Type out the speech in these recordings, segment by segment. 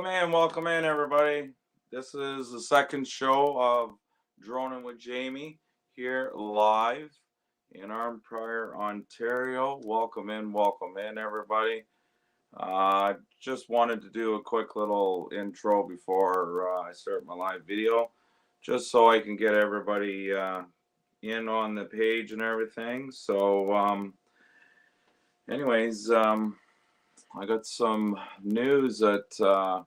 Welcome in, everybody. This is the second show of Droning with Jamie here live in Arnprior, Ontario. Welcome in, everybody. Just wanted to do a quick little intro before I start my live video, just so I can get everybody in on the page and everything. So, I got some news that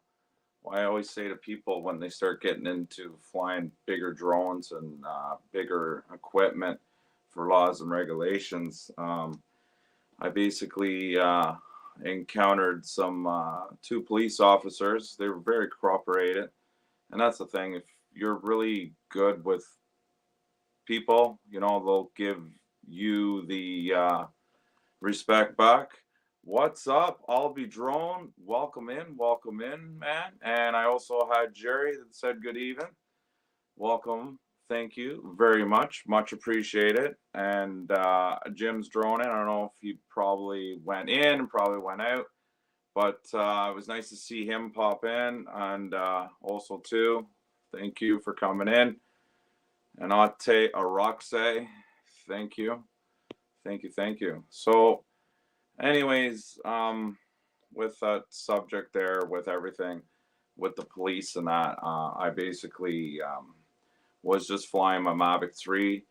I always say to people when they start getting into flying bigger drones and bigger equipment for laws and regulations. I basically encountered some two police officers. They were very cooperative, and that's the thing. If you're really good with people, they'll give you the respect back. What's up? I'll be drone. Welcome in, man. And I also had Jerry that said good evening. Welcome. Thank you very much. Much appreciated. And Jim's droning. I don't know if he probably went in, probably went out. But it was nice to see him pop in. And also, too, thank you for coming in. And Ate Arakse, thank you. Thank you. So, anyways, with that subject there, with everything, with the police and that, I basically was just flying my Mavic 3.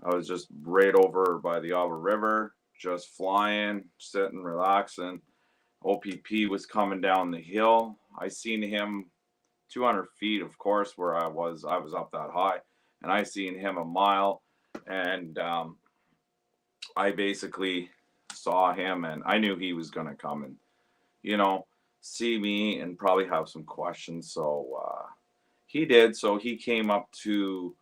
I was just right over by the Alba River, just flying, sitting, relaxing. OPP was coming down the hill. I seen him 200 feet, of course, where I was up that high, and I seen him a mile, and I basically saw him, and I knew he was going to come and, see me and probably have some questions. So he did. So he came up to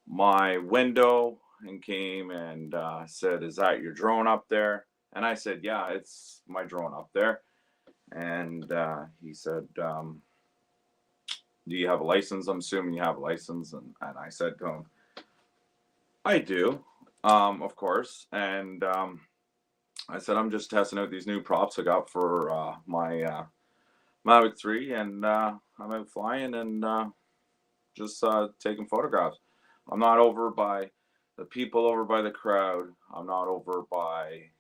my window and came and said, "Is that your drone up there?" And I said, "Yeah, it's my drone up there." And he said, "Do you have a license? I'm assuming you have a license." And I said to him, "I do, of course." And I said, "I'm just testing out these new props I got for my Mavic 3, and I'm out flying and just taking photographs. I'm not over by the people, over by the crowd. I'm not over by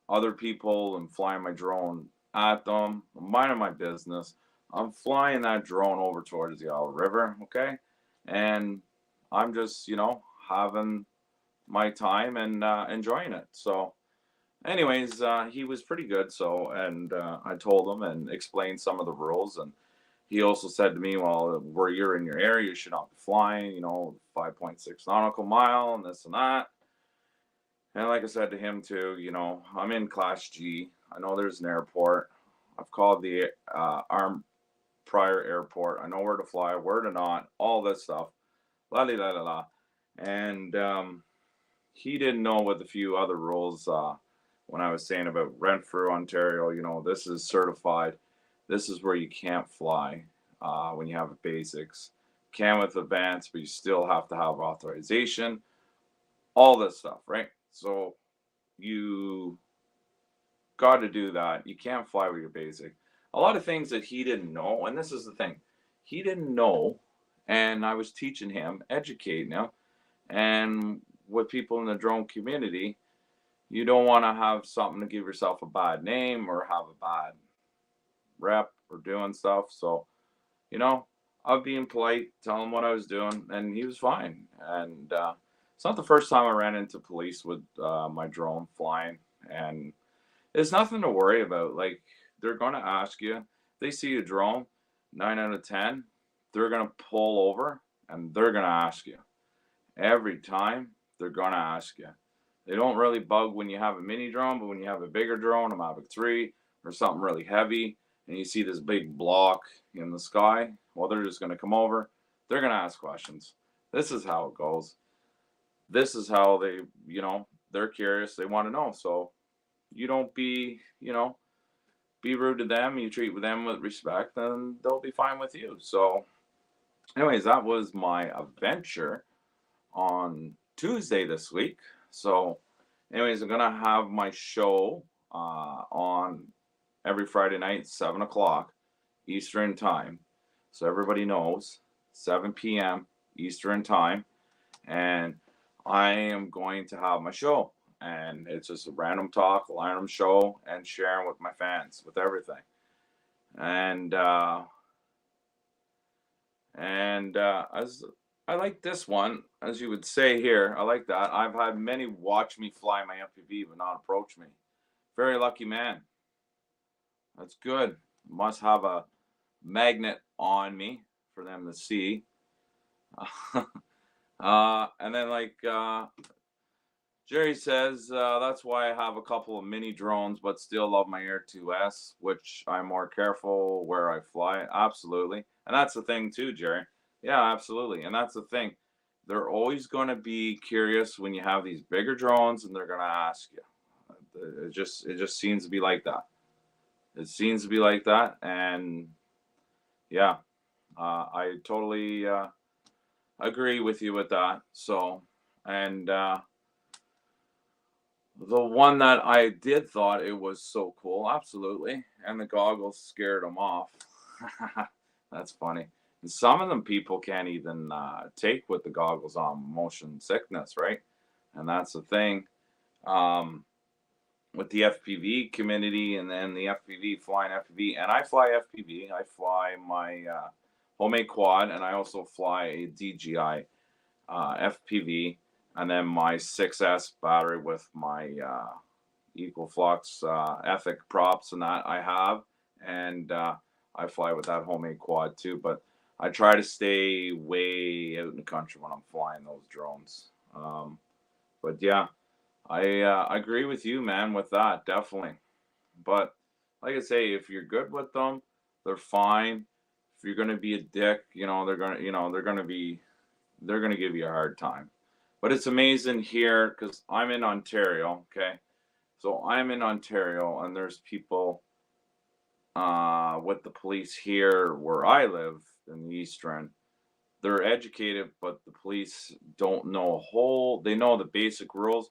other people and flying my drone at them. I'm minding my business. I'm flying that drone over towards the Alba River, okay? And I'm just, having my time and enjoying it." So, anyways, he was pretty good. So, and I told him and explained some of the rules. And he also said to me, "Well, where you're in your area, you should not be flying, 5.6 nautical mile and this and that." And like I said to him too, I'm in Class G. I know there's an airport. I've called the Arnprior Airport. I know where to fly, where to not, all this stuff. La la la la. And he didn't know what the few other rules when I was saying about Renfrew, Ontario, this is certified. This is where you can't fly when you have basics. Can with advanced, but you still have to have authorization. All this stuff, right? So you got to do that. You can't fly with your basic. A lot of things that he didn't know, and this is the thing, he didn't know, and I was teaching him, educating him, and with people in the drone community, you don't want to have something to give yourself a bad name or have a bad rep or doing stuff. So, I'm being polite, telling him what I was doing, and he was fine. And it's not the first time I ran into police with my drone flying, and it's nothing to worry about. Like, they're going to ask you. If they see a drone, 9 out of 10, they're going to pull over and they're going to ask you. Every time, they're going to ask you. They don't really bug when you have a mini drone, but when you have a bigger drone, a Mavic 3, or something really heavy, and you see this big block in the sky, well, they're just going to come over. They're going to ask questions. This is how it goes. This is how they, they're curious. They want to know. So you don't be rude to them. You treat them with respect, and they'll be fine with you. So, anyways, that was my adventure on Tuesday this week. So, anyways, I'm gonna have my show on every Friday night, 7 o'clock Eastern time. So everybody knows, 7 p.m. Eastern time. And I am going to have my show. And it's just a random talk, a random show, and sharing with my fans, with everything. And as I like this one, as you would say here, I like that. I've had many watch me fly my FPV but not approach me. Very lucky man. That's good. Must have a magnet on me for them to see. And then Jerry says, that's why I have a couple of mini drones, but still love my Air 2S, which I'm more careful where I fly. Absolutely. And that's the thing too, Jerry. Yeah, absolutely. And that's the thing. They're always going to be curious when you have these bigger drones, and they're going to ask you. It just seems to be like that. It seems to be like that. And yeah, I totally agree with you with that. So, and the one that I did thought it was so cool, absolutely, and the goggles scared them off. That's funny. And some of them people can't even take with the goggles on, motion sickness, right? And that's the thing with the FPV community, and then the FPV, flying FPV, and I fly FPV. I fly my homemade quad, and I also fly a DJI FPV, and then my 6S battery with my EcoFlux Ethic props and that I have, and I fly with that homemade quad too. But I try to stay way out in the country when I'm flying those drones. But yeah, I agree with you, man, with that, definitely. But like I say, if you're good with them, they're fine. If you're gonna be a dick, they're gonna give you a hard time. But it's amazing here because I'm in Ontario, okay? So I'm in Ontario, and there's people with the police here where I live in the Eastern. They're educated, but the police don't know they know the basic rules.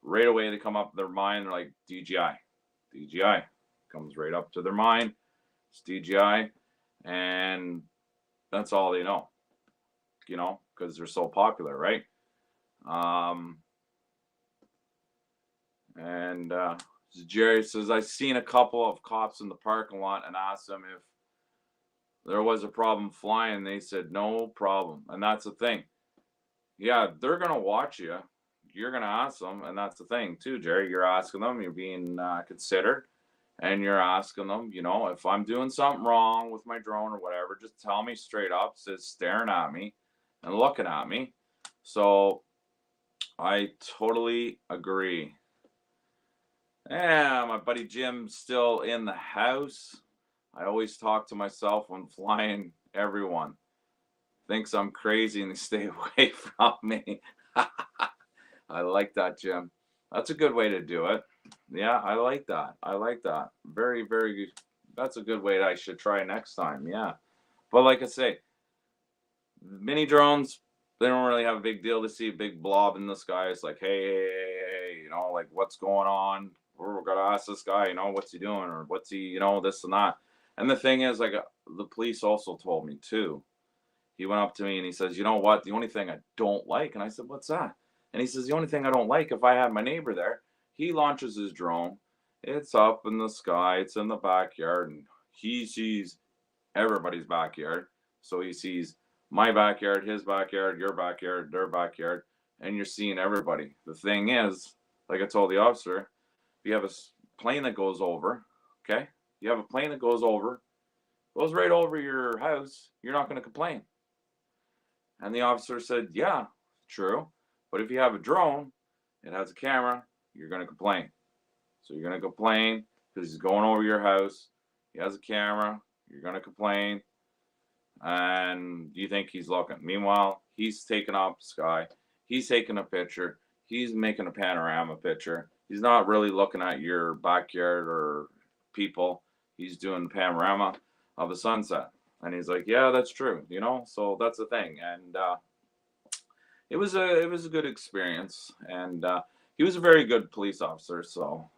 Right away, they come up in their mind, they're like, DJI. DJI comes right up to their mind. It's DJI. And that's all they know, because they're so popular, right? And Jerry says, I've seen a couple of cops in the parking lot and asked them if there was a problem flying. They said, no problem. And that's the thing. Yeah, they're going to watch you. You're going to ask them. And that's the thing too, Jerry. You're asking them. You're being considered. And you're asking them, if I'm doing something wrong with my drone or whatever, just tell me straight up. Says staring at me and looking at me. So I totally agree. Yeah, my buddy Jim's still in the house. I always talk to myself when flying. Everyone thinks I'm crazy and they stay away from me. I like that, Jim. That's a good way to do it. Yeah, I like that. I like that. Very, very good. That's a good way that I should try next time. Yeah. But like I say, mini drones, they don't really have a big deal to see a big blob in the sky. It's like, hey, like what's going on? We're going to ask this guy, what's he doing? Or what's he, this and that. And the thing is, the police also told me too. He went up to me and he says, you know what? The only thing I don't like. And I said, what's that? And he says, the only thing I don't like, if I had my neighbor there, he launches his drone. It's up in the sky. It's in the backyard. And he sees everybody's backyard. So he sees my backyard, his backyard, your backyard, their backyard. And you're seeing everybody. The thing is, like I told the officer, if you have a plane that goes over, okay? You have a plane that goes right over your house, you're not going to complain. And the officer said, yeah, true. But if you have a drone, it has a camera, you're going to complain. So you're going to complain because he's going over your house. He has a camera. You're going to complain. And you think he's looking. Meanwhile, he's taking up the sky. He's taking a picture. He's making a panorama picture. He's not really looking at your backyard or people. He's doing panorama of a sunset. And he's like, yeah, that's true. So that's the thing. And it was a good experience. And he was a very good police officer. So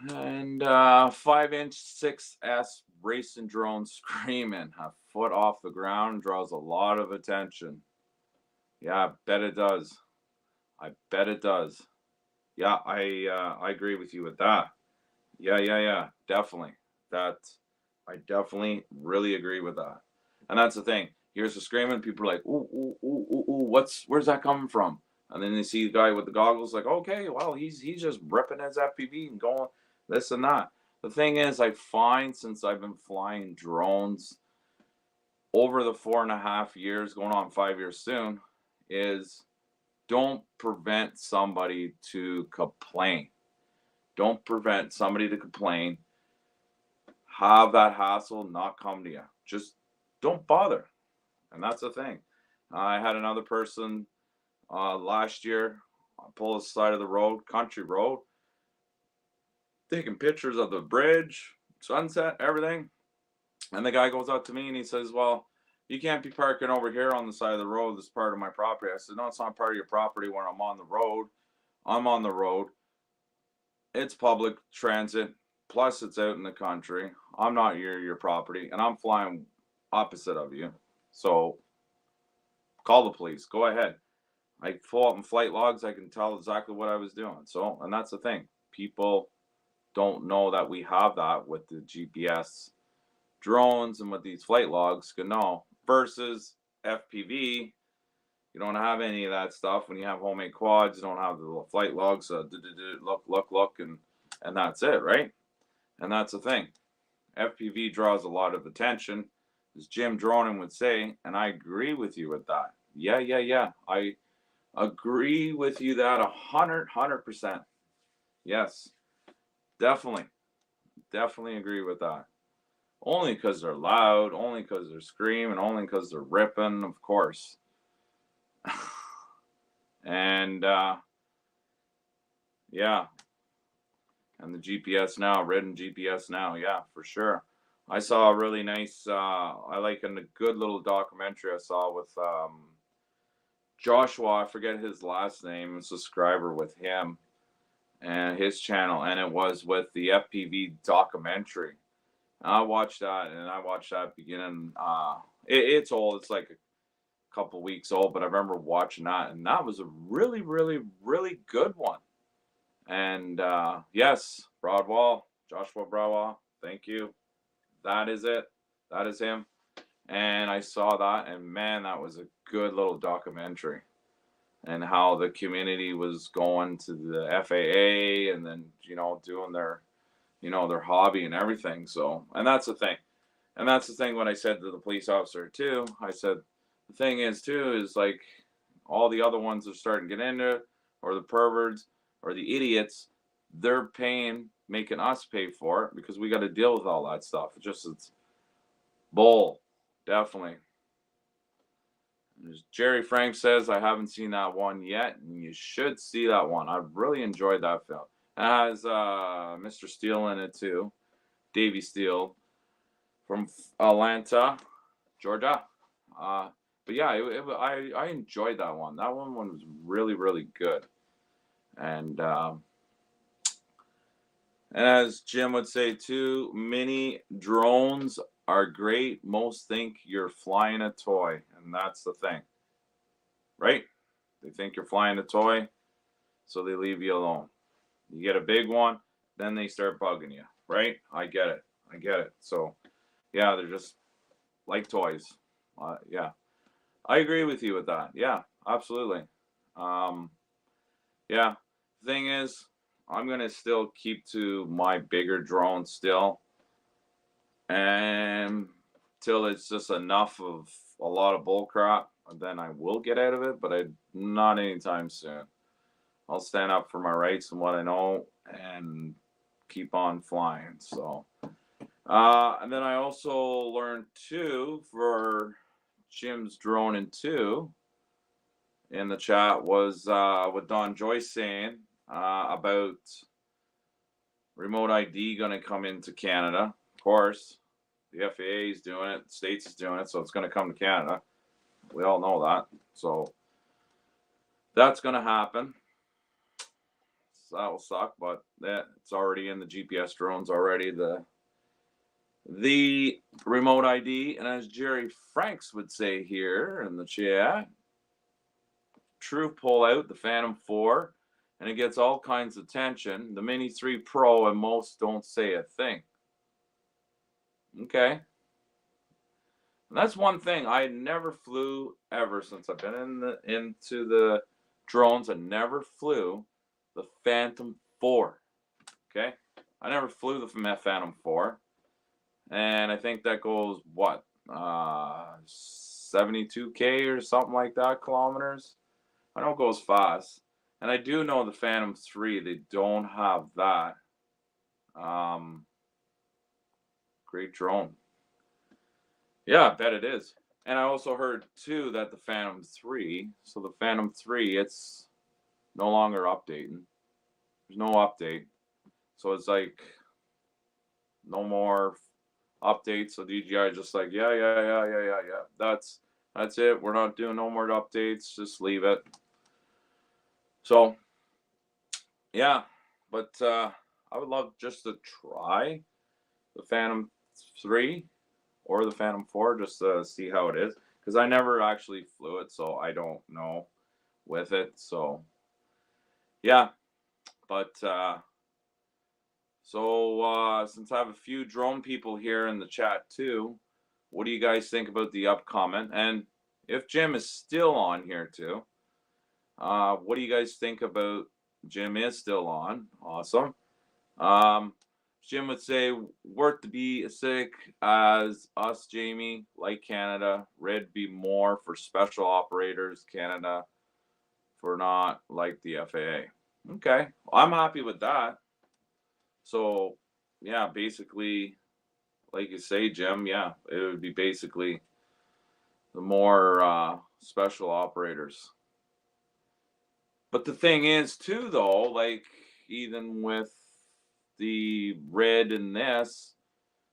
And 5-inch 6S racing drone screaming a foot off the ground draws a lot of attention. Yeah, I bet it does. I bet it does. Yeah, I agree with you with that. Yeah, definitely. That I definitely really agree with that. And that's the thing. Here's the screaming. People are like, ooh, ooh, ooh, ooh, ooh, where's that coming from? And then they see the guy with the goggles, like, okay, well, he's just ripping his FPV and going this and that. The thing is, I find since I've been flying drones over the 4.5 years, going on 5 years soon, is don't prevent somebody to complain. Don't prevent somebody to complain. Have that hassle not come to you. Just don't bother. And that's the thing. I had another person last year pull the side of the road, country road, taking pictures of the bridge, sunset, everything. And the guy goes out to me and he says, well, you can't be parking over here on the side of the road. This is part of my property. I said, no, it's not part of your property when I'm on the road. I'm on the road. It's public transit. Plus, it's out in the country. I'm not your property, and I'm flying opposite of you. So call the police. Go ahead. I pull up in flight logs. I can tell exactly what I was doing. So, and that's the thing. People don't know that we have that with the GPS drones and with these flight logs. Can know versus FPV. You don't have any of that stuff. When you have homemade quads, you don't have the little flight logs. Look, and that's it, right? And that's the thing. FPV draws a lot of attention, as Jim Droning would say, and I agree with you with that. Yeah. I agree with you that 100%. Yes, definitely agree with that. Only because they're loud, only because they're screaming, only because they're ripping, of course. And yeah, and the GPS now, ridden GPS now, yeah, for sure. I saw a really nice, I like a good little documentary I saw with Joshua. I forget his last name. A subscriber with him and his channel, and it was with the FPV documentary. I watched that, and I watched that beginning. It's old. It's like a couple weeks old, but I remember watching that, and that was a really good one. And yes, Broadwall, Joshua Broadwall, thank you. That is it. That is him. And I saw that, and man, that was a good little documentary. And how the community was going to the FAA, and then doing their hobby and everything. So, and that's the thing. And that's the thing. When I said to the police officer too, I said the thing is too is like all the other ones are starting to get into it, or the perverts, or the idiots. They're paying, making us pay for it because we got to deal with all that stuff. It's bull, definitely. As Jerry Frank says, I haven't seen that one yet, and you should see that one. I really enjoyed that film. It has Mr. Steele in it too, Davy Steele from Atlanta, Georgia. But yeah, I enjoyed that one. That one was really good. And as Jim would say too, mini drones are great. Most think you're flying a toy, and that's the thing, right? They think you're flying a toy, so they leave you alone. You get a big one, then they start bugging you, right? I get it. So yeah, they're just like toys. Yeah, I agree with you with that. Yeah, absolutely. Um, yeah, the thing is, I'm gonna still keep to my bigger drone still, and till it's just enough of a lot of bull crap, then I will get out of it. But not anytime soon. I'll stand up for my rights and what I know, and keep on flying. So, and then I also learned too for Jim's droning too in the chat was what Don Joyce saying about remote ID going to come into Canada. Of course, the FAA is doing it, the States is doing it, so it's going to come to Canada. We all know that. So that's going to happen. that'll suck, but it's already in the GPS drones already. The remote ID, and as Jerry Franks would say here in the chat, true pull out the Phantom 4, and it gets all kinds of attention. The Mini 3 Pro and most don't say a thing. Okay. And that's one thing. I never flew ever since I've been into the drones. I never flew the Phantom 4. Okay. I never flew the Phantom 4. And I think that goes, what, 72K or something like that kilometers. I know it goes fast. And I do know the Phantom 3, they don't have that. Great drone. Yeah, I bet it is. And I also heard, too, that the Phantom 3, so the Phantom 3, it's no longer updating. There's no update. So it's like no more updates. So DJI is just like, yeah. That's it. We're not doing no more updates. Just leave it. So, yeah. But I would love just to try the Phantom 3 or the Phantom 4 just to see how it is. Because I never actually flew it, so I don't know with it. So, yeah. But, since I have a few drone people here in the chat too, what do you guys think about the upcoming? And if Jim is still on here too, what do you guys think about Jim is still on? Awesome. Jim would say, worth to be acidic as us, Jamie, like Canada. Red be more for special operators, Canada for not like the FAA. Okay, well, I'm happy with that. So, yeah, basically, like you say, Jim, yeah, it would be basically the more special operators. But the thing is, too, though, like, even with the red in this,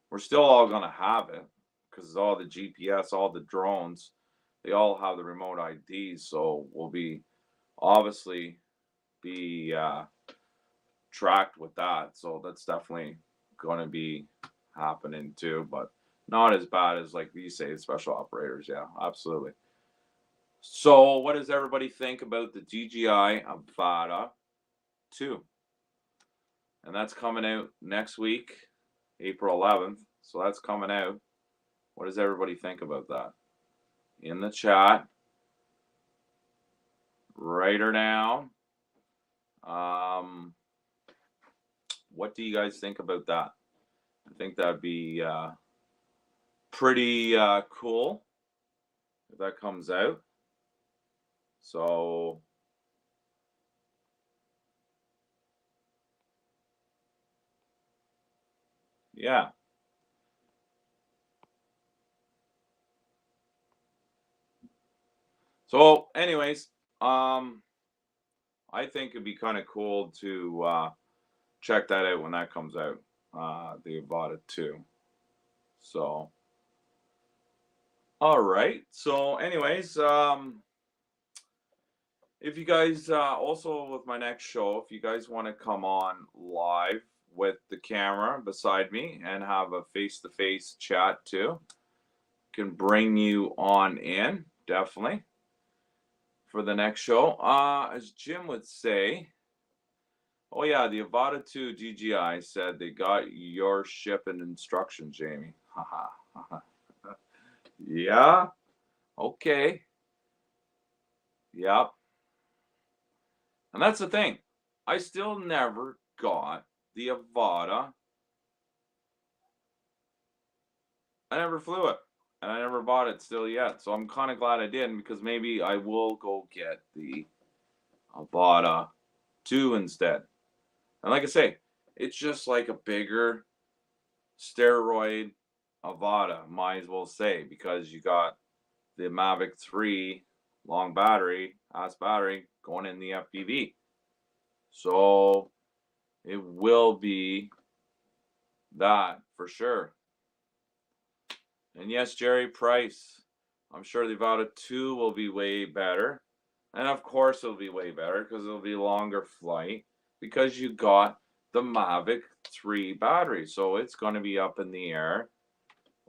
we're still all going to have it because all the GPS, all the drones, they all have the remote IDs. So we'll be obviously be tracked with that. So that's definitely going to be happening too, but not as bad as like you say, special operators. Yeah, absolutely. So what does everybody think about the DJI Avata 2? And that's coming out next week, April 11th. So that's coming out. What does everybody think about that? In the chat. Write her down. What do you guys think about that? I think that'd be pretty cool if that comes out. So yeah. So anyways, I think it'd be kind of cool to check that out when that comes out, the Avata 2. So, all right. So anyways, if you guys, also with my next show, if you guys want to come on live with the camera beside me and have a face-to-face chat too, can bring you on in, definitely, for the next show. As Jim would say, oh yeah, the Avata 2 DJI said they got your shipping instructions, Jamie. Haha. Yeah. Okay. Yep. And that's the thing. I still never got the Avata. I never flew it. And I never bought it still yet. So I'm kind of glad I didn't, because maybe I will go get the Avata 2 instead. And like I say, it's just like a bigger steroid Avata, might as well say, because you got the Mavic 3 long battery, ass battery, going in the FPV. So it will be that for sure. And yes, Jerry Price, I'm sure the Avata 2 will be way better. And of course it'll be way better because it'll be a longer flight. because you got the Mavic 3 battery. So it's going to be up in the air.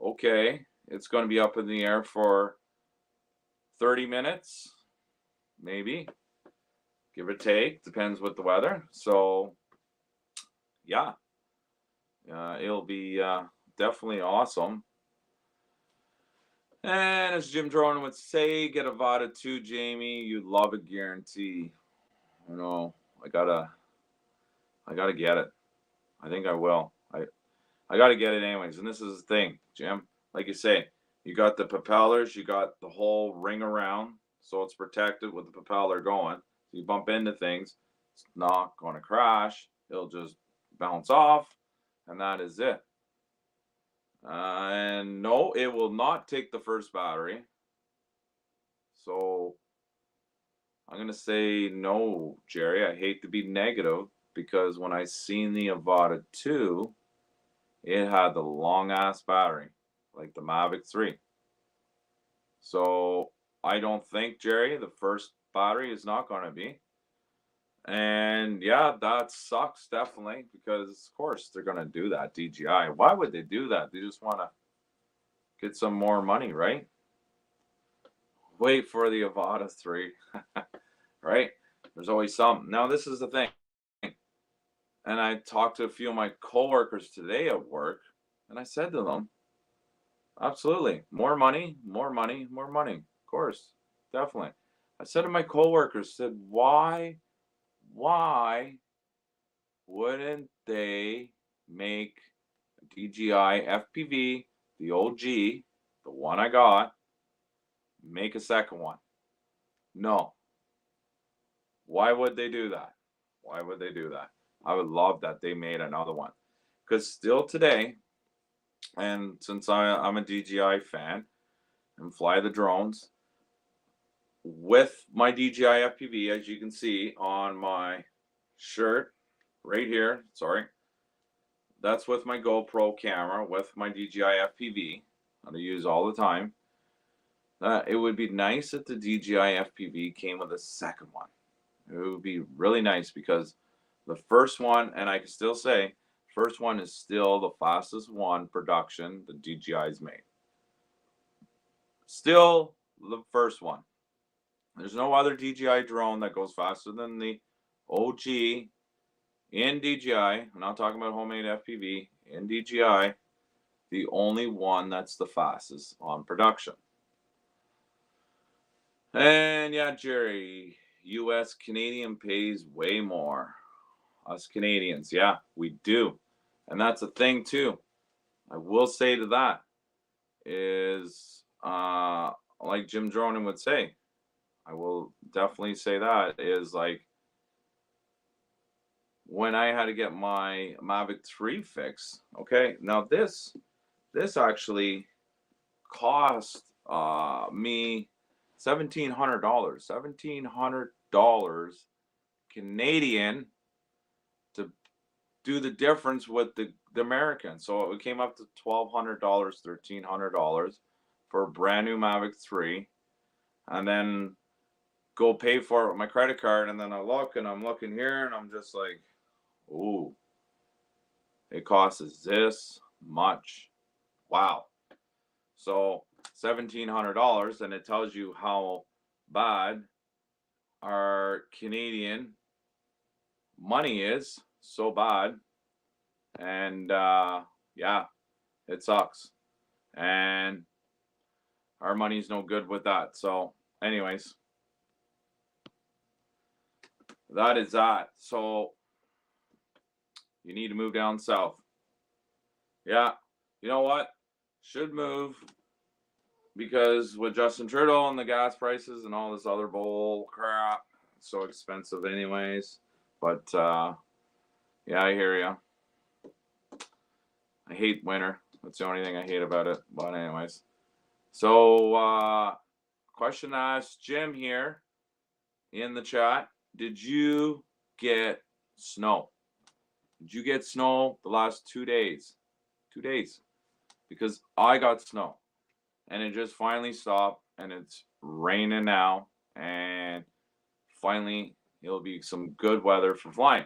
Okay, it's going to be up in the air for 30 minutes, maybe, give or take, depends with the weather. So yeah, it'll be definitely awesome. And as Jim Droning would say, get a Vada 2, Jamie. You love it, guarantee. You know, I gotta get it. I think I will. I gotta get it anyways. And this is the thing, Jim. Like you say, you got the propellers, you got the whole ring around, so it's protected with the propeller going. So you bump into things, it's not going to crash. It'll just bounce off, and that is it. And no, it will not take the first battery. So I'm going to say no, Jerry. I hate to be negative because when I seen the Avata 2, it had the long ass battery, like the Mavic 3. So I don't think, Jerry, the first battery is not going to be. And yeah, that sucks definitely because, of course, they're going to do that, DJI. Why would they do that? They just want to get some more money, right? Wait for the Avata 3, right? There's always something. Now, this is the thing. And I talked to a few of my coworkers today at work, and I said to them, absolutely, more money, more money, more money. Of course, definitely. I said to my coworkers, said, why wouldn't they make DJI FPV, the OG, the one I got, make a second one? No. Why would they do that? Why would they do that? I would love that they made another one. Because still today, and since I'm a DJI fan and fly the drones, with my DJI FPV, as you can see on my shirt right here, sorry, that's with my GoPro camera with my DJI FPV that I use all the time. It would be nice if the DJI FPV came with a second one. It would be really nice because the first one, and I can still say, first one is still the fastest one production the DJI's made. Still the first one. There's no other DJI drone that goes faster than the OG in DJI. I'm not talking about homemade FPV. In DJI, the only one that's the fastest on production. And yeah, Jerry, US Canadian pays way more. Us Canadians, yeah, we do. And that's a thing too. I will say to that is like Jim Droning would say, I will definitely say that is like when I had to get my Mavic 3 fixed. Okay, now this actually cost me $1,700, $1,700 Canadian to do the difference with the American. So it came up to $1,200, $1,300 for a brand new Mavic 3, and then go pay for it with my credit card. And then I look and I'm looking here and I'm just like, ooh, it costs this much. Wow. So $1,700, and it tells you how bad our Canadian money is. So bad. And yeah, it sucks. And our money's no good with that. So anyways, that is that. So you need to move down south. Yeah, you know what? Should move, because with Justin Trudeau and the gas prices and all this other bull crap, it's so expensive anyways. But yeah, I hear you. I hate winter. That's the only thing I hate about it. But anyways, so question asked Jim here in the chat: did you get snow? Did you get snow the last 2 days? 2 days, because I got snow, and it just finally stopped, and it's raining now, and finally it'll be some good weather for flying.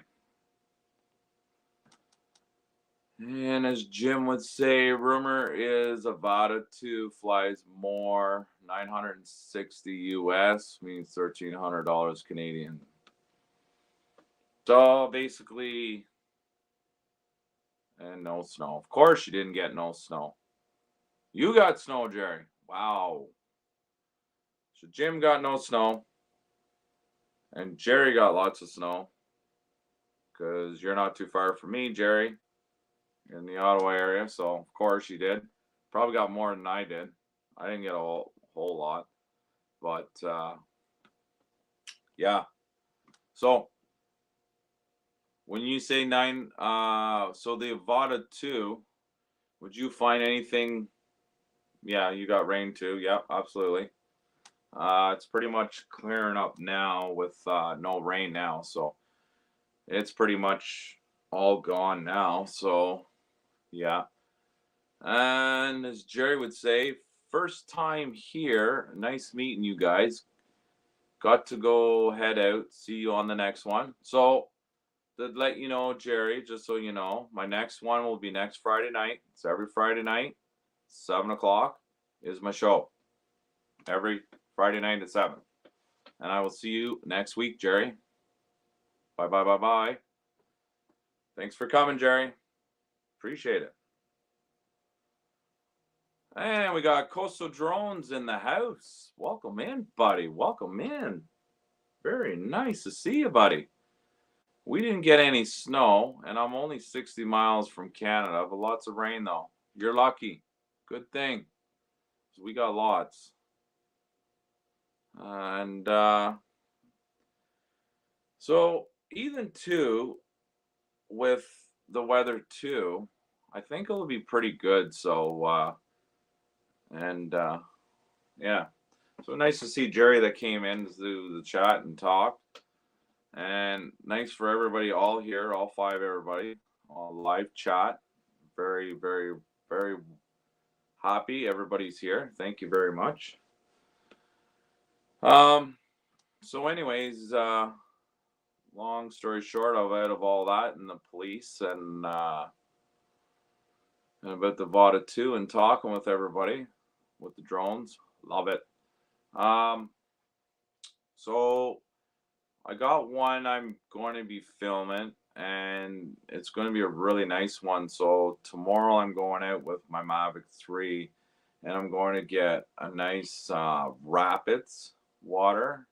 And as Jim would say, rumor is Avada 2 flies more, 960 US, means $1,300 Canadian. So basically, and no snow. Of course, you didn't get no snow. You got snow, Jerry. Wow. So Jim got no snow, and Jerry got lots of snow because you're not too far from me, Jerry, in the Ottawa area. So of course you did. Probably got more than I did. I didn't get a whole lot, but yeah. So when you say nine, so the Avada 2, would you find anything? Yeah, you got rain too. Yeah, absolutely. It's pretty much clearing up now with no rain now, so it's pretty much all gone now. So yeah, and as Jerry would say, first time here. Nice meeting you guys. Got to go head out. See you on the next one. So to let you know, Jerry, just so you know, my next one will be next Friday night. It's every Friday night, 7 o'clock is my show. Every Friday night at 7. And I will see you next week, Jerry. Bye, bye, bye, bye. Thanks for coming, Jerry. Appreciate it. And we got Coastal Drones in the house. Welcome in, buddy. Welcome in. Very nice to see you, buddy. We didn't get any snow, and I'm only 60 miles from Canada, but lots of rain, though. You're lucky. Good thing. We got lots. And so even too, with the weather too, I think it'll be pretty good. So yeah, so nice to see Jerry that came in to do the chat and talk, and nice for everybody all here, all 5 everybody, all live chat. Very, very, very happy everybody's here. Thank you very much. So anyways, long story short, out of all that and the police and about the Vada 2 and talking with everybody with the drones. Love it. So I got one I'm going to be filming, and it's going to be a really nice one. So tomorrow I'm going out with my Mavic 3, and I'm going to get a nice rapids water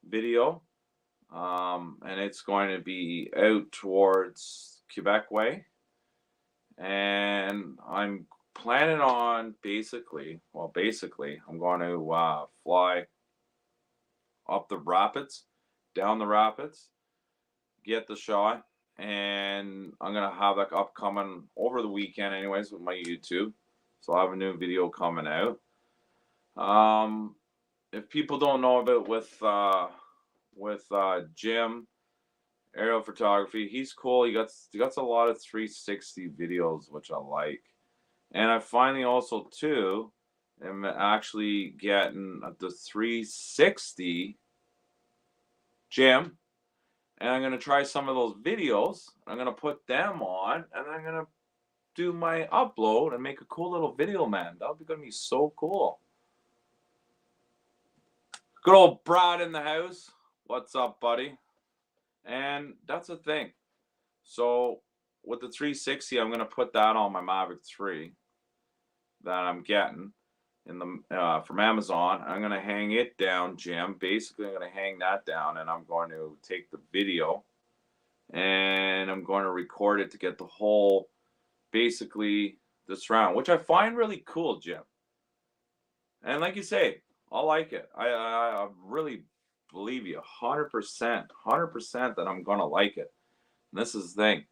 video. And it's going to be out towards Quebec way. And I'm planning on basically, I'm going to fly up the rapids, down the rapids, get the shot, and I'm going to have that upcoming over the weekend anyways with my YouTube. So I'll have a new video coming out. If people don't know about with Jim aerial photography, he's cool. He got a lot of 360 videos, which I like. And I finally also too am actually getting the 360 Jim, and I'm gonna try some of those videos. I'm gonna put them on, and I'm gonna do my upload and make a cool little video, man. That'll be gonna be so cool. Good old Brad in the house. What's up, buddy? And that's the thing. So with the 360, I'm gonna put that on my Mavic 3 that I'm getting in the from Amazon. I'm gonna hang it down, Jim. Basically, I'm gonna hang that down, and I'm going to take the video, and I'm going to record it to get the whole, basically the surround, which I find really cool, Jim. And like you say, I like it. I really believe you 100%, 100% that I'm gonna like it. And this is the thing.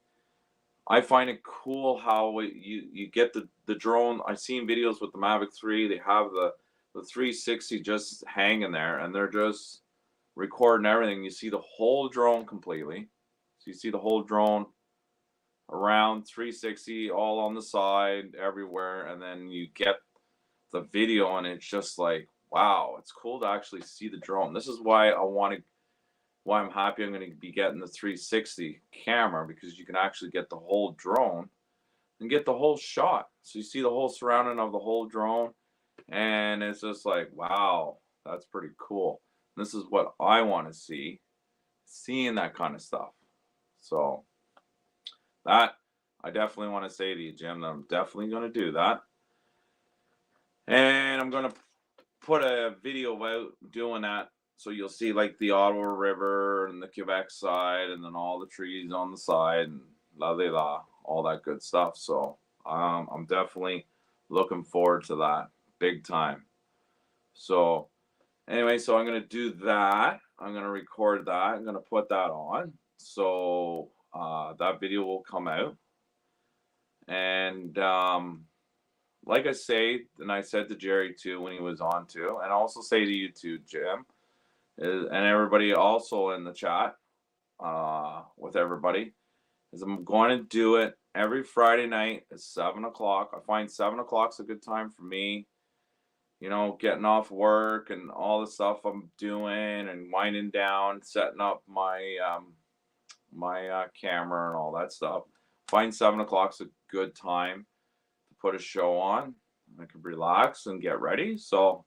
I find it cool how you get the drone. I've seen videos with the Mavic 3. They have the 360 just hanging there, and they're just recording everything. You see the whole drone completely. So you see the whole drone around 360, all on the side, everywhere, and then you get the video, and it's just like, wow, it's cool to actually see the drone. This is why I'm happy I'm going to be getting the 360 camera, because you can actually get the whole drone and get the whole shot. So you see the whole surrounding of the whole drone, and it's just like, wow, that's pretty cool. This is what I want to see, seeing that kind of stuff. So that I definitely want to say to you, Jim, that I'm definitely going to do that. And I'm going to put a video out doing that. So you'll see like the Ottawa River and the Quebec side, and then all the trees on the side, and la la la, all that good stuff. So I'm definitely looking forward to that big time. So anyway, so I'm going to do that. I'm going to record that. I'm going to put that on. So that video will come out. And like I say, and I said to Jerry too when he was on too, and I also say to you too, Jim, and everybody also in the chat with everybody, is I'm going to do it every Friday night at 7 o'clock. I find 7 o'clock's a good time for me. You know, getting off work and all the stuff I'm doing and winding down, setting up my camera and all that stuff. Find 7 o'clock's a good time to put a show on. I can relax and get ready. So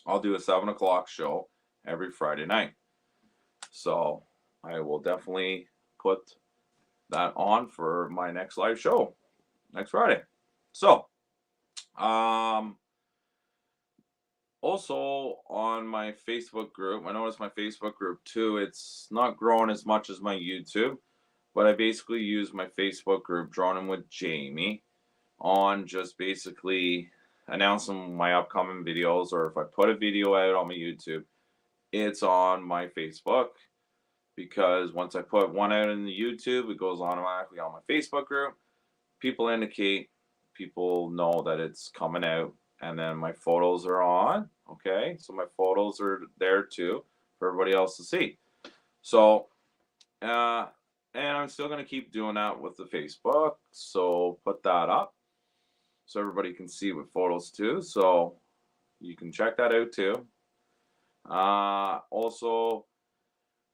I'll do a 7 o'clock show every Friday night. So I will definitely put that on for my next live show next Friday. So also on my Facebook group, I noticed my Facebook group too, it's not growing as much as my YouTube, but I basically use my Facebook group, Droning with Jamie, on just basically announcing my upcoming videos, or if I put a video out on my YouTube, it's on my Facebook, because once I put one out in the YouTube, it goes automatically on my Facebook group. People know that it's coming out, and then my photos are on. Okay, so my photos are there too for everybody else to see. So and I'm still going to keep doing that with the Facebook, so put that up so everybody can see with photos too, so you can check that out too. Also,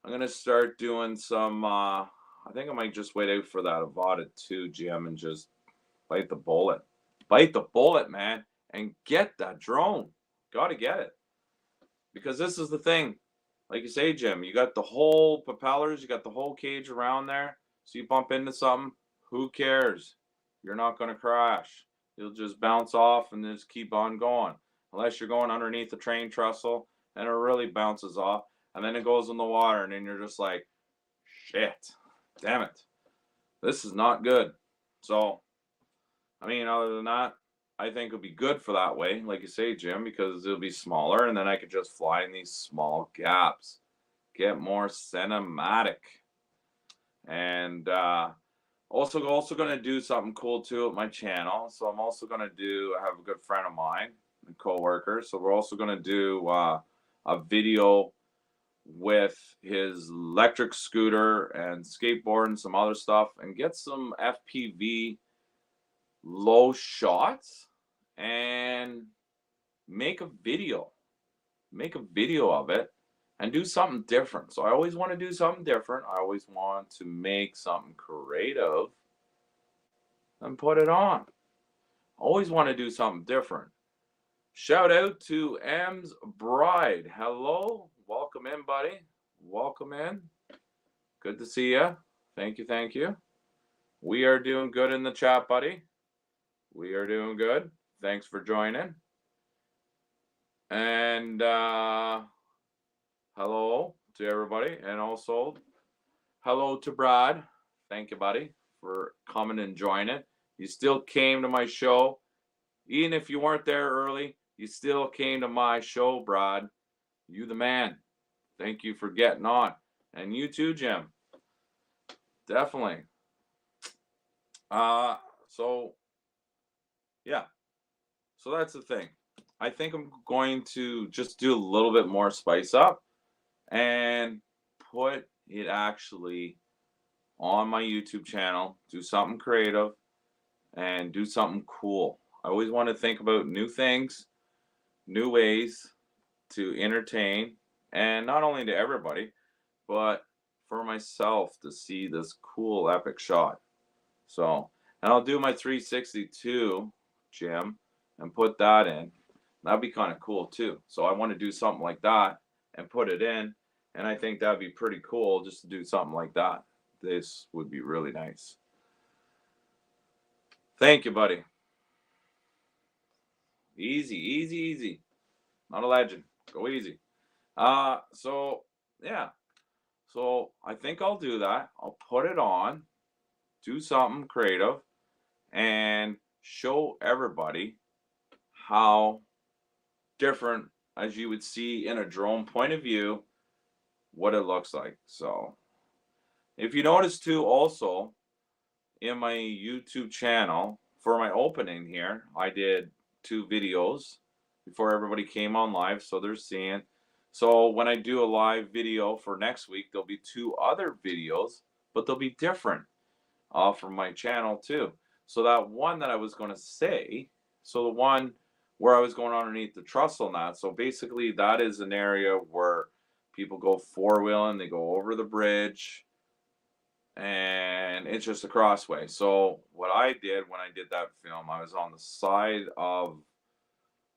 I'm going to start doing some I think I might just wait out for that Avada 2, Jim, and just bite the bullet, man, and get that drone. Gotta get it, because this is the thing, like you say, Jim, you got the whole propellers, you got the whole cage around there, so you bump into something, who cares? You're not going to crash. You'll just bounce off and just keep on going, unless you're going underneath the train trestle and it really bounces off, and then it goes in the water, and then you're just like, shit, damn it, this is not good. So I mean, other than that, I think it'll be good for that way, like you say, Jim, because it'll be smaller, and then I could just fly in these small gaps, get more cinematic. And also going to do something cool too at my channel. So I'm also going to I have a good friend of mine, a co-worker, so we're also going to do a video with his electric scooter and skateboard and some other stuff, and get some FPV low shots and make a video of it and do something different. So I always want to do something different. I always want to make something creative and put it on. Always want to do something different. Shout out to M's Bride. Hello, welcome in, buddy. Welcome in. Good to see you. Thank you. We are doing good in the chat, buddy. We are doing good. Thanks for joining. And hello to everybody. And also, hello to Brad. Thank you, buddy, for coming and joining. You still came to my show. Even if you weren't there early, you still came to my show, Brad. You the man. Thank you for getting on. And you too, Jim. Definitely. So yeah, so that's the thing. I think I'm going to just do a little bit more spice up and put it actually on my YouTube channel, do something creative and do something cool. I always want to think about new things, new ways to entertain, and not only to everybody, but for myself to see this cool epic shot. So, And I'll do my 362, Jim, and put that in. That'd be kind of cool too. So I want to do something like that and put it in. And I think that'd be pretty cool just to do something like that. This would be really nice. Thank you, buddy. Easy, easy, easy. Not a legend. Go easy. So yeah. So I think I'll do that. I'll put it on, do something creative, and show everybody how different, as you would see in a drone point of view, what it looks like. So if you notice too, also in my YouTube channel for my opening here, I did 2 videos before everybody came on live, so they're seeing. So when I do a live video for next week, there'll be 2 other videos, but they'll be different from my channel too. So that one that I was going to say, so the one where I was going underneath the trestle knot, so basically that is an area where people go four-wheeling, they go over the bridge, and it's just a crossway. So what I did when I did that film, I was on the side of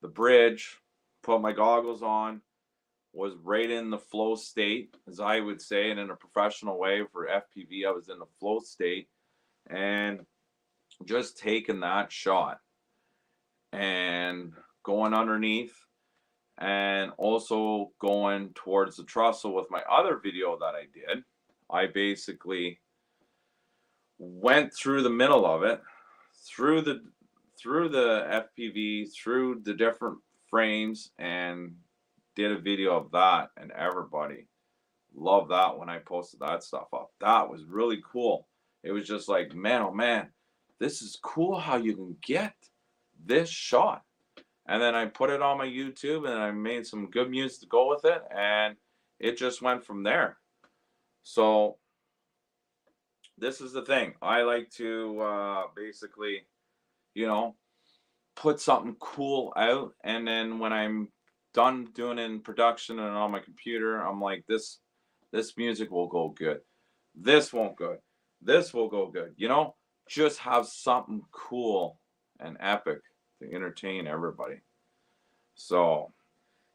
the bridge, put my goggles on, was right in the flow state, as I would say, and in a professional way for FPV, I was in the flow state, and just taking that shot and going underneath, and also going towards the trestle with my other video that I did. I basically went through the middle of it, through the FPV, through the different frames, and did a video of that, and everybody loved that when I posted that stuff up. That was really cool. It was just like, man, oh man, this is cool how you can get this shot. And then I put it on my YouTube, and I made some good music to go with it, and it just went from there. So this is the thing. I like to basically, you know, put something cool out, and then when I'm done doing it in production and on my computer, I'm like, this music will go good. This won't good. This will go good. You know, just have something cool and epic to entertain everybody. So,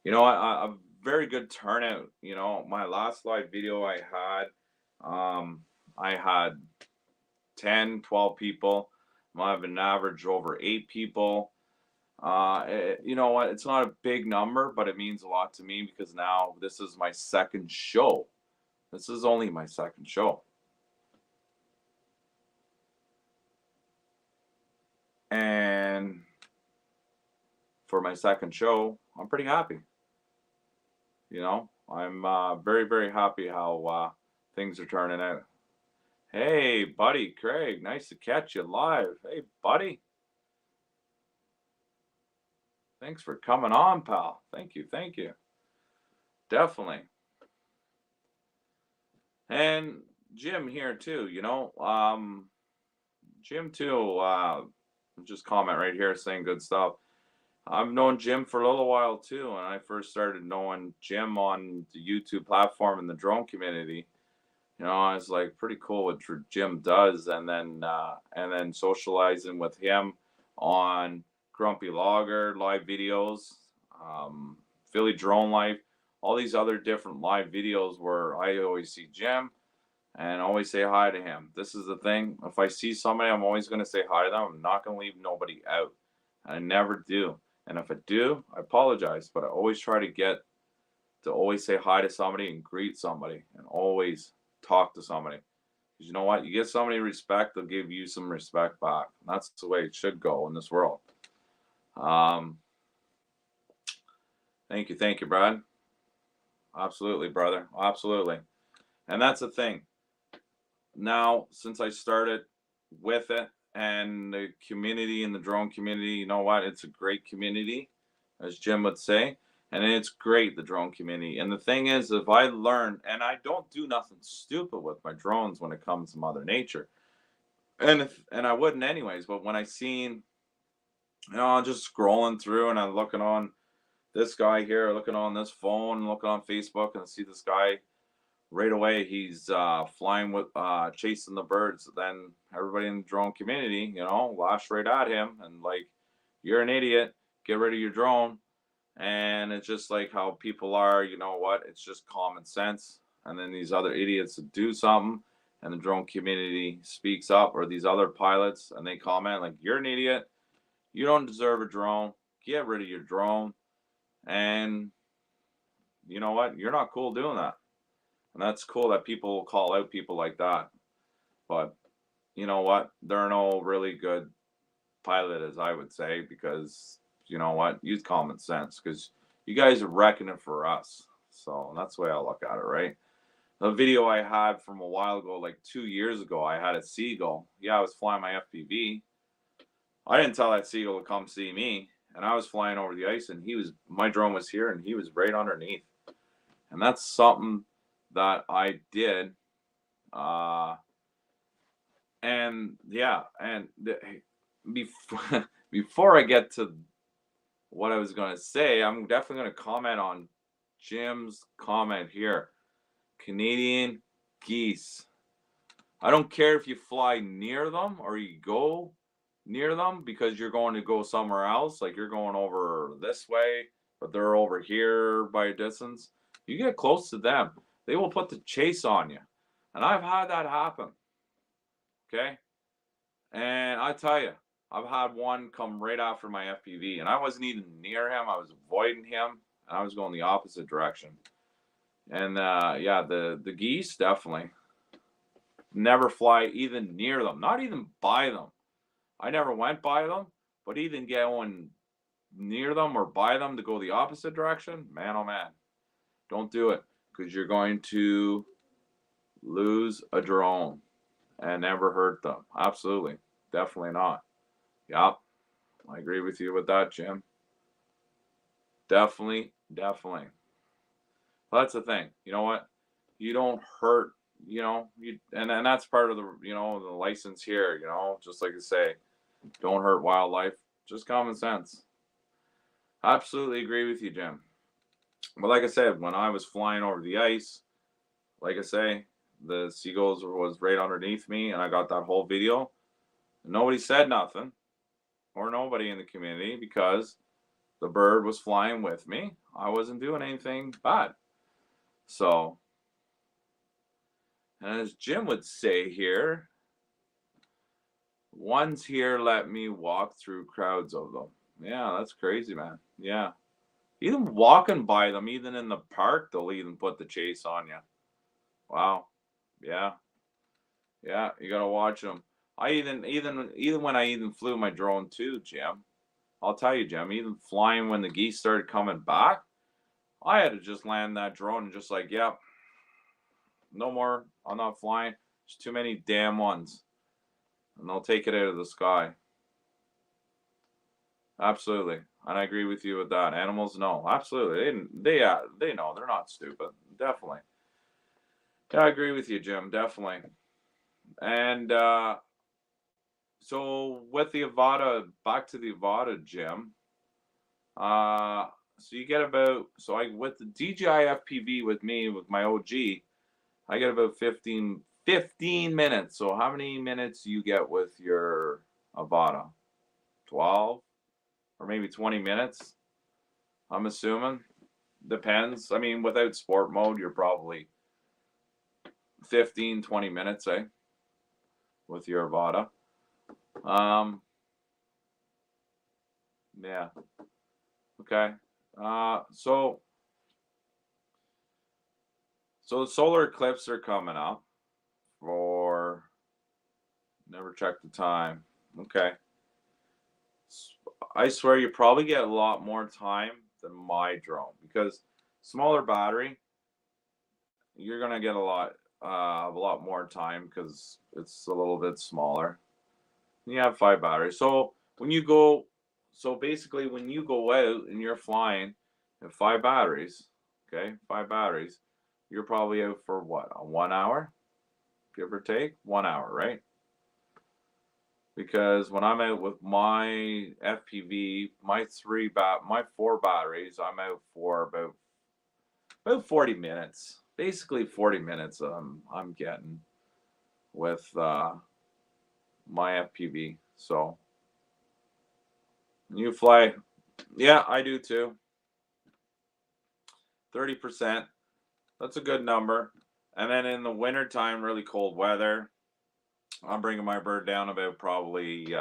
you know, a very good turnout. You know, my last live video I had 10, 12 people. I have an average over 8 people. You know what? It's not a big number, but it means a lot to me because now this is my second show. This is only my second show. And for my second show, I'm pretty happy. You know, I'm very, very happy how things are turning out. Hey, buddy, Craig, nice to catch you live. Hey, buddy. Thanks for coming on, pal. Thank you, thank you. Definitely. And Jim here too, you know. Jim too, just comment right here saying good stuff. I've known Jim for a little while too, and I first started knowing Jim on the YouTube platform in the drone community. You know, I was like, pretty cool what Jim does, and then socializing with him on Grumpy Logger live videos, Philly Drone Life, all these other different live videos where I always see Jim and always say hi to him. This is the thing. If I see somebody, I'm always going to say hi to them. I'm not going to leave nobody out. And I never do. And if I do, I apologize. But I always try to get to always say hi to somebody and greet somebody and always talk to somebody. Because you know what? You give somebody respect, they'll give you some respect back. And that's the way it should go in this world. Thank you, Brad. Absolutely, brother. Absolutely. And that's the thing. Now, since I started with it and the community and the drone community, you know what? It's a great community, as Jim would say. And it's great, the drone community. And the thing is, if I learn, and I don't do nothing stupid with my drones when it comes to Mother Nature, and I wouldn't anyways, but when I seen, you know, I'm just scrolling through and I'm looking on this guy here, looking on this phone, looking on Facebook, and I see this guy right away he's flying with chasing the birds. Then everybody in the drone community, lash right at him and like, you're an idiot. Get rid of your drone. And it's just like how people are. You know what? It's just common sense. And then these other idiots that do something, and the drone community speaks up, or these other pilots, and they comment like, "You're an idiot. You don't deserve a drone. Get rid of your drone." And you know what? You're not cool doing that. And that's cool that people call out people like that. But you know what? They're no really good pilot, as I would say, because you know what? Use common sense, because you guys are wrecking it for us. So that's the way I look at it, right? The video I had from a while ago, like 2 years ago, I had a seagull. Yeah, I was flying my FPV. I didn't tell that seagull to come see me, and I was flying over the ice, and my drone was here, and he was right underneath. And that's something that I did. Uh, and yeah, and before before I get to what I was going to say, I'm definitely going to comment on Jim's comment here. Canadian geese. I don't care if you fly near them or you go near them because you're going to go somewhere else, like you're going over this way, but they're over here by a distance. You get close to them, they will put the chase on you. And I've had that happen. Okay. And I tell you, I've had one come right after my FPV, and I wasn't even near him. I was avoiding him, and I was going the opposite direction. And yeah, the geese definitely never fly even near them, not even by them. I never went by them, but even going near them or by them to go the opposite direction, man, oh man, don't do it, because you're going to lose a drone and never hurt them. Absolutely, definitely not. Yep, I agree with you with that, Jim. Definitely, definitely. Well, that's the thing. You know what? You don't hurt. And that's part of the license here. Just like I say, don't hurt wildlife. Just common sense. Absolutely agree with you, Jim. But like I said, when I was flying over the ice, like I say, the seagulls was right underneath me, and I got that whole video. Nobody said nothing, or nobody in the community, because the bird was flying with me. I wasn't doing anything bad. So, and as Jim would say here, ones here let me walk through crowds of them. Yeah, that's crazy, man. Yeah. Even walking by them, even in the park, they'll even put the chase on you. Wow. Yeah. Yeah, you gotta watch them. I even when I even flew my drone too, Jim. I'll tell you, Jim, even flying when the geese started coming back, I had to just land that drone and just like, yep, no more. I'm not flying. There's too many damn ones. And they'll take it out of the sky. Absolutely. And I agree with you with that. Animals, no. Absolutely. They know. They're not stupid. Definitely. Yeah, I agree with you, Jim. Definitely. And so with the Avata, back to the Avata, Jim. So you get about, so I with the DJI FPV with me with my OG, I get about 15 minutes. So how many minutes do you get with your Avata? 12 or maybe 20 minutes? I'm assuming. Depends. I mean, without sport mode, you're probably 15, 20 minutes, with your Avata. Yeah. Okay. So the solar eclipse are coming up for, never checked the time. Okay. I swear you probably get a lot more time than my drone, because smaller battery, you're gonna get a lot more time because it's a little bit smaller. You have 5 batteries. So basically when you go out and you're flying at 5 batteries, okay, 5 batteries, you're probably out for what, a 1 hour, give or take 1 hour, right? Because when I'm out with my FPV, my 4 batteries, I'm out for about 40 minutes. basically 40 minutes I'm getting with my FPV. So you fly, yeah, I do too. 30%. That's a good number. And then in the wintertime, really cold weather, I'm bringing my bird down about probably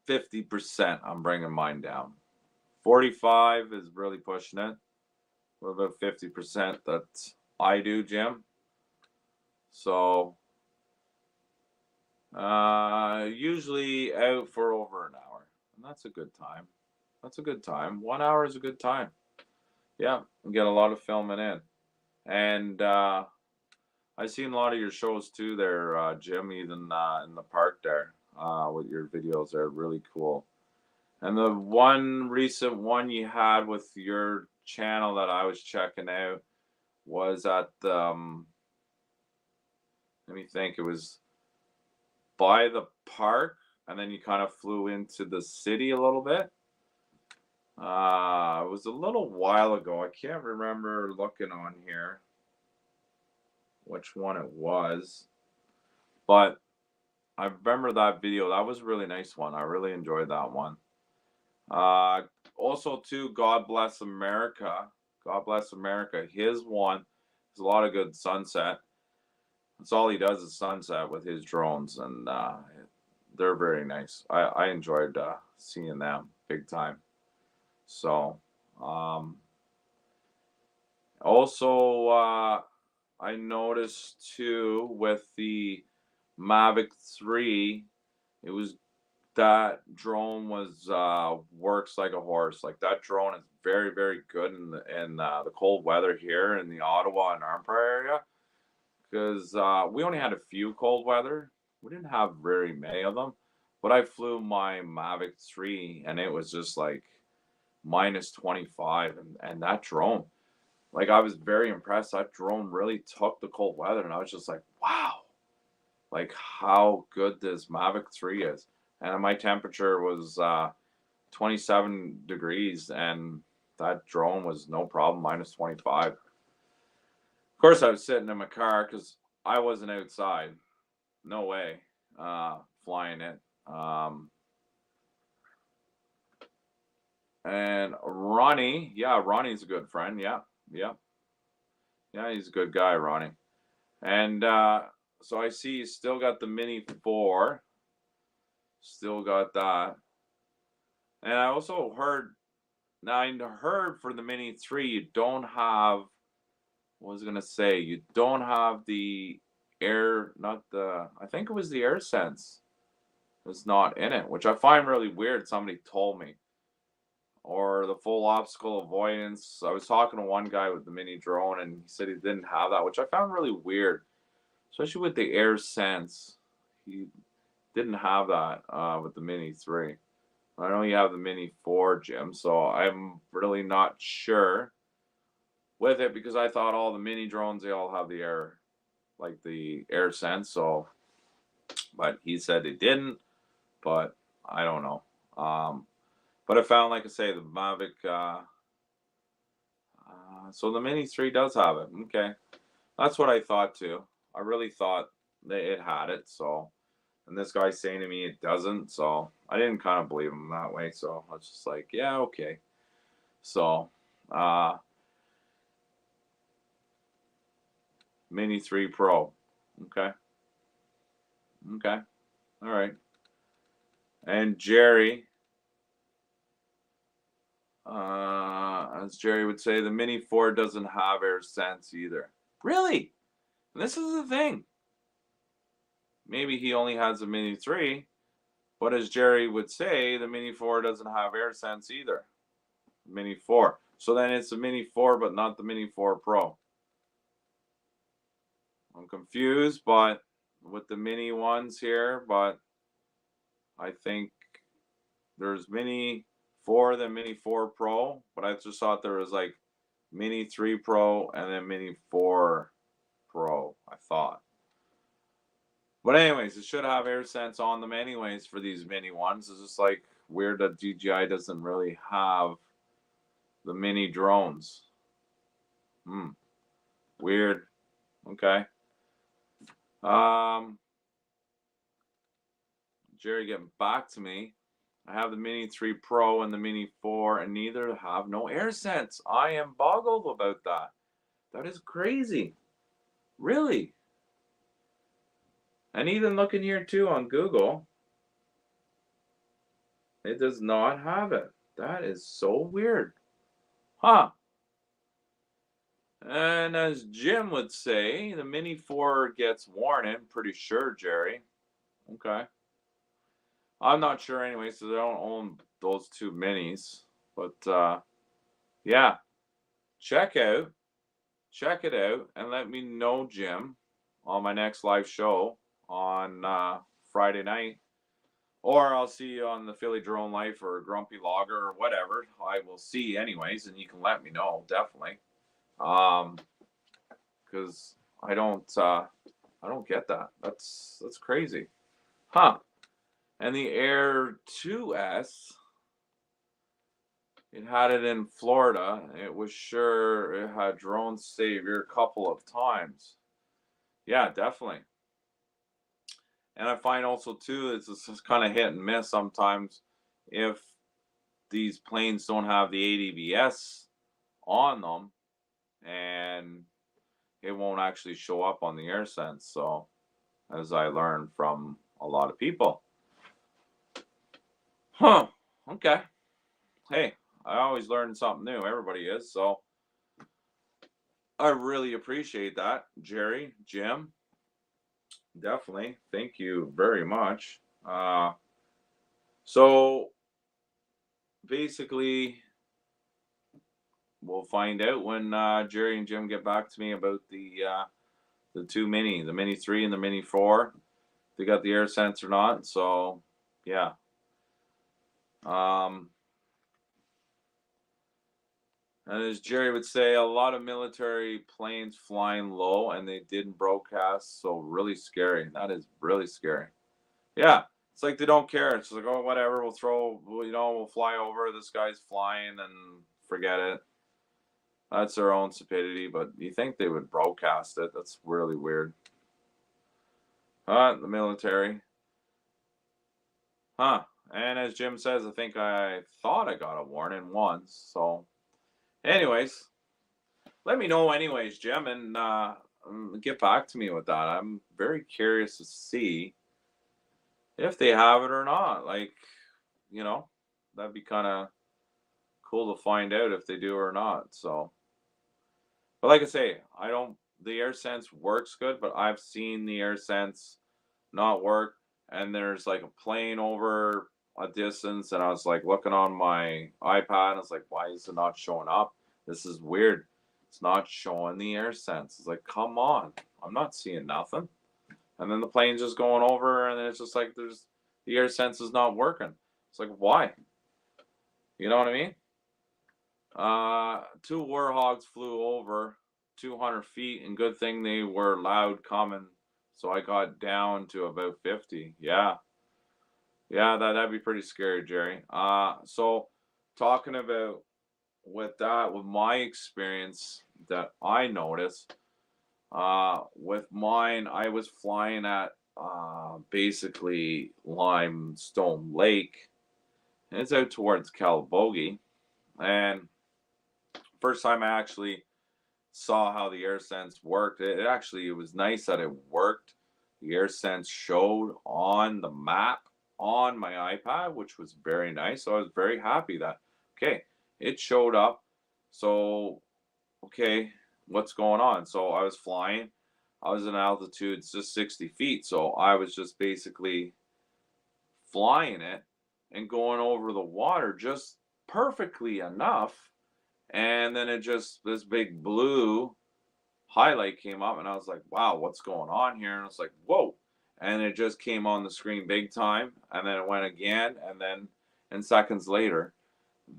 50%. I'm bringing mine down. 45 is really pushing it. What about 50% that I do, Jim? So usually out for over an hour. And that's a good time. That's a good time. 1 hour is a good time. Yeah, and get a lot of filming in. And I've seen a lot of your shows too there, Jim, even in the park there with your videos. They're really cool. And the one recent one you had with your channel that I was checking out was at, let me think, it was by the park, and then you kind of flew into the city a little bit. It was a little while ago. I can't remember looking on here which one it was, but I remember that video. That was a really nice one. I really enjoyed that one. Also, too, God Bless America. God Bless America. His one is a lot of good sunset. That's all he does is sunset with his drones, and they're very nice. I enjoyed seeing them big time. So, also, I noticed too with the Mavic 3, it was that drone was works like a horse. Like that drone is very, very good in the cold weather here in the Ottawa and Arnprior area, because we only had a few cold weather. We didn't have very many of them, but I flew my Mavic 3 and it was just like minus 25, and that drone, like I was very impressed. That drone really took the cold weather, and I was just like, wow, like how good this Mavic 3 is. And my temperature was 27 degrees, and that drone was no problem, minus 25. Of course, I was sitting in my car because I wasn't outside. No way flying it. And Ronnie, yeah, Ronnie's a good friend. Yeah, yeah, yeah, he's a good guy, Ronnie. And so I see you still got the Mini 4. Still got that. And I also heard, now I heard for the Mini 3, you don't have, what was I going to say? You don't have the air, not the, I think it was the air sense. It's not in it, which I find really weird. Somebody told me. Or the full obstacle avoidance. I was talking to one guy with the mini drone, and he said he didn't have that, which I found really weird, especially with the air sense. He didn't have that with the Mini 3. I know you have the Mini 4, Jim, so I'm really not sure with it, because I thought all the mini drones, they all have the air, like the air sense. So, but he said they didn't, but I don't know. But I found, like I say, the Mavic, so the Mini 3 does have it. Okay. That's what I thought too. I really thought that it had it. So, and this guy's saying to me it doesn't. So I didn't kind of believe him that way. So I was just like, yeah, okay. So, Mini 3 Pro. Okay. Okay. All right. And Jerry, as Jerry would say, the Mini 4 doesn't have air sense either. Really? And this is the thing. Maybe he only has a Mini 3, but as Jerry would say, the Mini 4 doesn't have air sense either. Mini 4. So then it's a Mini 4, but not the Mini 4 Pro. I'm confused, but with the mini ones here, but I think there's Mini 4, then Mini 4 Pro, but I just thought there was like Mini 3 Pro and then Mini 4 Pro, I thought. But anyways, it should have air sense on them anyways for these mini ones. It's just like weird that DJI doesn't really have the mini drones. Weird. Okay. Jerry getting back to me. I have the Mini 3 Pro and the Mini 4, and neither have no AirSense. I am boggled about that. That is crazy. Really? And even looking here too on Google, it does not have it. That is so weird. Huh. And as Jim would say, the Mini 4 gets worn in, pretty sure, Jerry. Okay. I'm not sure anyway, so I don't own those two minis. But yeah, check it out, and let me know, Jim, on my next live show on Friday night. Or I'll see you on the Philly Drone Life or Grumpy Logger or whatever. I will see anyways, and you can let me know, definitely. Because I don't get that. That's crazy. Huh. And the Air 2S, it had it in Florida. It was sure it had Drone Savior a couple of times. Yeah, definitely. And I find also too, it's just kind of hit and miss sometimes if these planes don't have the ADBS on them, and it won't actually show up on the AirSense. So, as I learned from a lot of people. Huh. Okay. Hey, I always learn something new. Everybody is. So, I really appreciate that, Jerry, Jim. Definitely. Thank you very much. So, basically, we'll find out when Jerry and Jim get back to me about the two mini, the Mini 3 and the Mini 4. If they got the AirSense or not. So, yeah. And as Jerry would say, a lot of military planes flying low, and they didn't broadcast. So really scary. That is really scary. Yeah, it's like they don't care. It's like, oh, whatever. We'll fly over. This guy's flying, and forget it. That's their own stupidity. But you think they would broadcast it? That's really weird. The military. Huh. And as Jim says, I thought I got a warning once. So, anyways, let me know, anyways, Jim, and get back to me with that. I'm very curious to see if they have it or not. Like, that'd be kind of cool to find out if they do or not. So, but like I say, the AirSense works good, but I've seen the AirSense not work. And there's like a plane over a distance, and I was like looking on my iPad, and I was like, why is it not showing up? This is weird. It's not showing the AirSense. It's like, come on, I'm not seeing nothing. And then the plane's just going over, and then it's just like the AirSense is not working. It's like, why? You know what I mean? Two warhogs flew over 200 feet, and good thing they were loud coming. So I got down to about 50. Yeah. Yeah, that'd be pretty scary, Jerry. So talking about with my experience that I noticed, with mine, I was flying at basically Limestone Lake, and it's out towards Calabogie. And first time I actually saw how the AirSense worked, it was nice that it worked. The AirSense showed on the map on my iPad, which was very nice. So I was very happy that, okay, it showed up. So, okay, what's going on? So I was flying. I was in altitude just 60 feet. So I was just basically flying it and going over the water just perfectly enough. And then this big blue highlight came up, and I was like, wow, what's going on here? And I was like, whoa. And it just came on the screen big time, and then it went again, and then seconds later,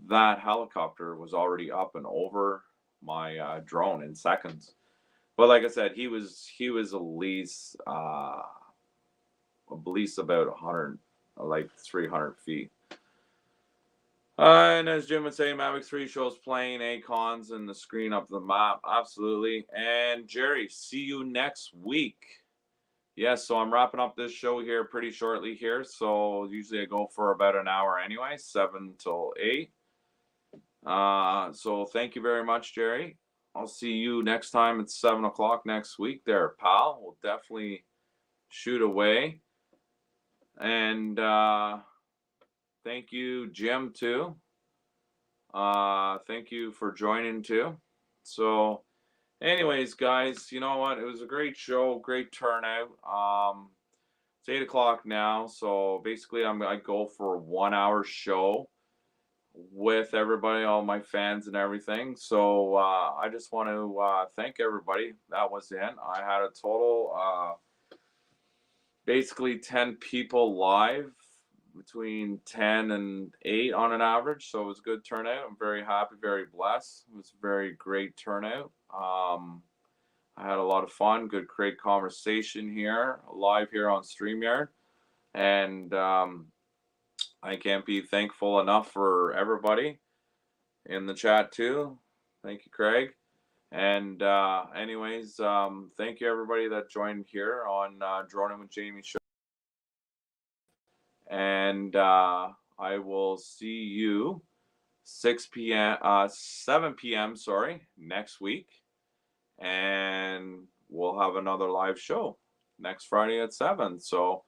that helicopter was already up and over my drone in seconds. But like I said, he was at least about 100, like 300 feet. And as Jim would say, Mavic 3 shows playing icons and the screen up the map. Absolutely. And Jerry, see you next week. Yes, so I'm wrapping up this show here pretty shortly here. So usually I go for about an hour anyway, 7 till 8. So thank you very much, Jerry. I'll see you next time at 7 o'clock next week there, pal. We'll definitely shoot away. And thank you, Jim, too. Thank you for joining too. So, anyways, guys, you know what? It was a great show, great turnout. It's 8 o'clock now, so basically, I go for a 1 hour show with everybody, all my fans and everything. So I just want to thank everybody that was in. I had a total basically 10 people live, between 10 and 8 on an average, so it was a good turnout. I'm very happy, very blessed. It was a very great turnout. I had a lot of fun, good, great conversation here, live here on StreamYard. And I can't be thankful enough for everybody in the chat too. Thank you, Craig. And anyways, thank you everybody that joined here on Droning with Jamie show. And I will see you 7 p.m. Sorry, next week, and we'll have another live show next Friday at 7. So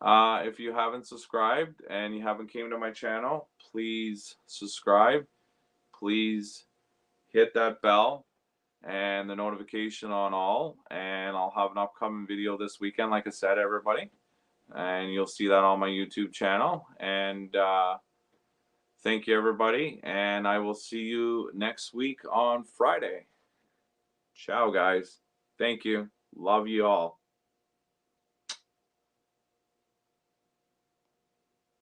if you haven't subscribed and you haven't came to my channel, please subscribe. Please hit that bell and the notification on all, and I'll have an upcoming video this weekend, like I said, everybody. And you'll see that on my YouTube channel. And thank you, everybody. And I will see you next week on Friday. Ciao, guys. Thank you. Love you all.